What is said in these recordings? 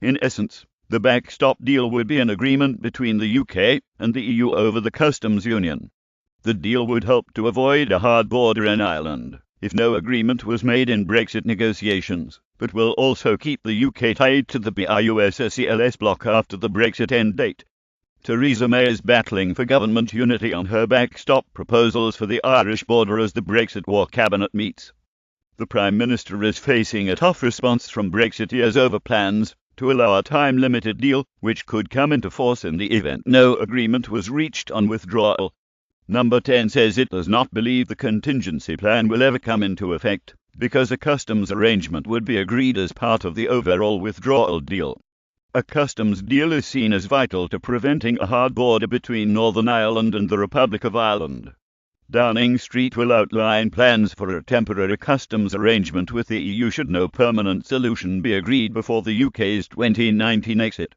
In essence, the backstop deal would be an agreement between the UK and the EU over the customs union. The deal would help to avoid a hard border in Ireland if no agreement was made in Brexit negotiations, but will also keep the UK tied to the BIUSSELS bloc after the Brexit end date. Theresa May is battling for government unity on her backstop proposals for the Irish border as the Brexit war cabinet meets. The Prime Minister is facing a tough response from Brexiteers over plans to allow a time-limited deal, which could come into force in the event no agreement was reached on withdrawal. Number 10 says it does not believe the contingency plan will ever come into effect, because a customs arrangement would be agreed as part of the overall withdrawal deal. A customs deal is seen as vital to preventing a hard border between Northern Ireland and the Republic of Ireland. Downing Street will outline plans for a temporary customs arrangement with the EU should no permanent solution be agreed before the UK's 2019 exit.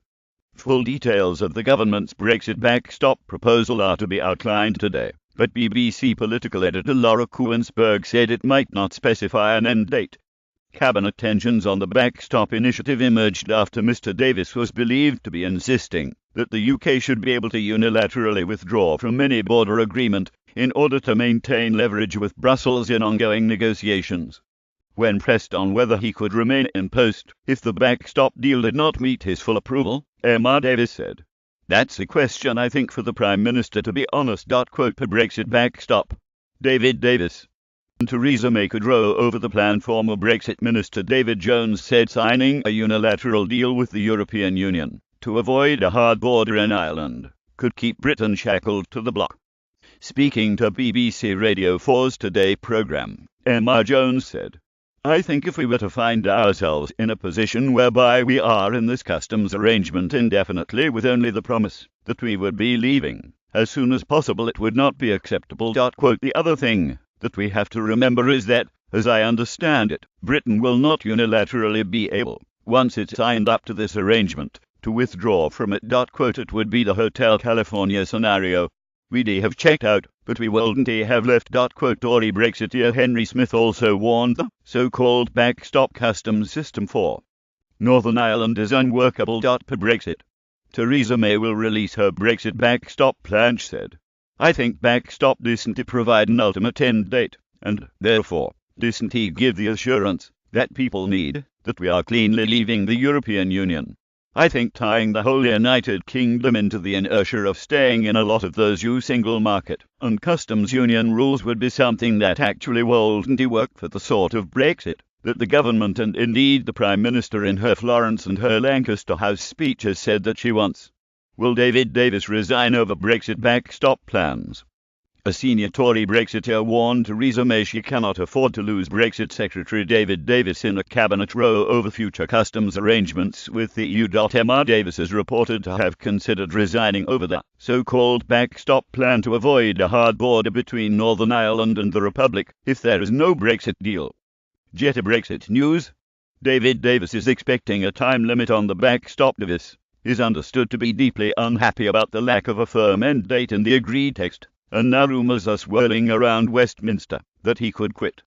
Full details of the government's Brexit backstop proposal are to be outlined today, but BBC political editor Laura Kuensberg said it might not specify an end date. Cabinet tensions on the backstop initiative emerged after Mr Davis was believed to be insisting that the UK should be able to unilaterally withdraw from any border agreement in order to maintain leverage with Brussels in ongoing negotiations. When pressed on whether he could remain in post if the backstop deal did not meet his full approval, Emma Davis said, "That's a question I think for the Prime Minister to be honest." Quote per Brexit backstop. David Davis. Theresa May could row over the plan. Former Brexit Minister David Jones said signing a unilateral deal with the European Union to avoid a hard border in Ireland could keep Britain shackled to the bloc. Speaking to BBC Radio 4's Today programme, Emma Jones said, "I think if we were to find ourselves in a position whereby we are in this customs arrangement indefinitely with only the promise that we would be leaving as soon as possible, it would not be acceptable." Quote, the other thing that we have to remember is that, as I understand it, Britain will not unilaterally be able, once it's signed up to this arrangement, to withdraw from it. Quote, it would be the Hotel California scenario. We'd have checked out, but we wouldn't have left. Quote, Tory Brexiteer Henry Smith also warned the so-called backstop customs system for Northern Ireland is unworkable. Per Brexit. Theresa May will release her Brexit backstop plan, she said. "I think backstop doesn't provide an ultimate end date, and, therefore, doesn't give the assurance that people need that we are cleanly leaving the European Union. I think tying the whole United Kingdom into the inertia of staying in a lot of those EU single market and customs union rules would be something that actually wouldn't work for the sort of Brexit that the government and indeed the Prime Minister in her Florence and her Lancaster House speech has said that she wants." Will David Davis resign over Brexit backstop plans? A senior Tory Brexiteer warned Theresa May she cannot afford to lose Brexit Secretary David Davis in a cabinet row over future customs arrangements with the EU. Emma Davis is reported to have considered resigning over the so-called backstop plan to avoid a hard border between Northern Ireland and the Republic if there is no Brexit deal. Jetta Brexit News. David Davis is expecting a time limit on the backstop. Davis is understood to be deeply unhappy about the lack of a firm end date in the agreed text, and now rumours are swirling around Westminster that he could quit.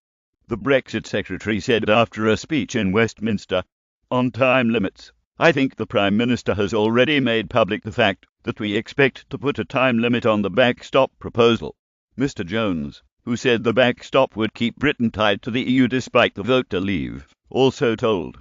The Brexit Secretary said after a speech in Westminster, on time limits, "I think the Prime Minister has already made public the fact that we expect to put a time limit on the backstop proposal." Mr Jones, who said the backstop would keep Britain tied to the EU despite the vote to leave, also told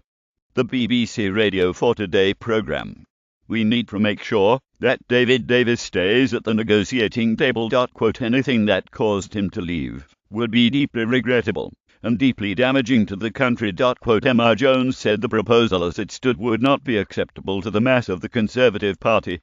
the BBC Radio 4 Today programme, "We need to make sure that David Davis stays at the negotiating table." Quote, anything that caused him to leave would be deeply regrettable and deeply damaging to the country. Quote, Emma Jones said the proposal as it stood would not be acceptable to the mass of the Conservative Party,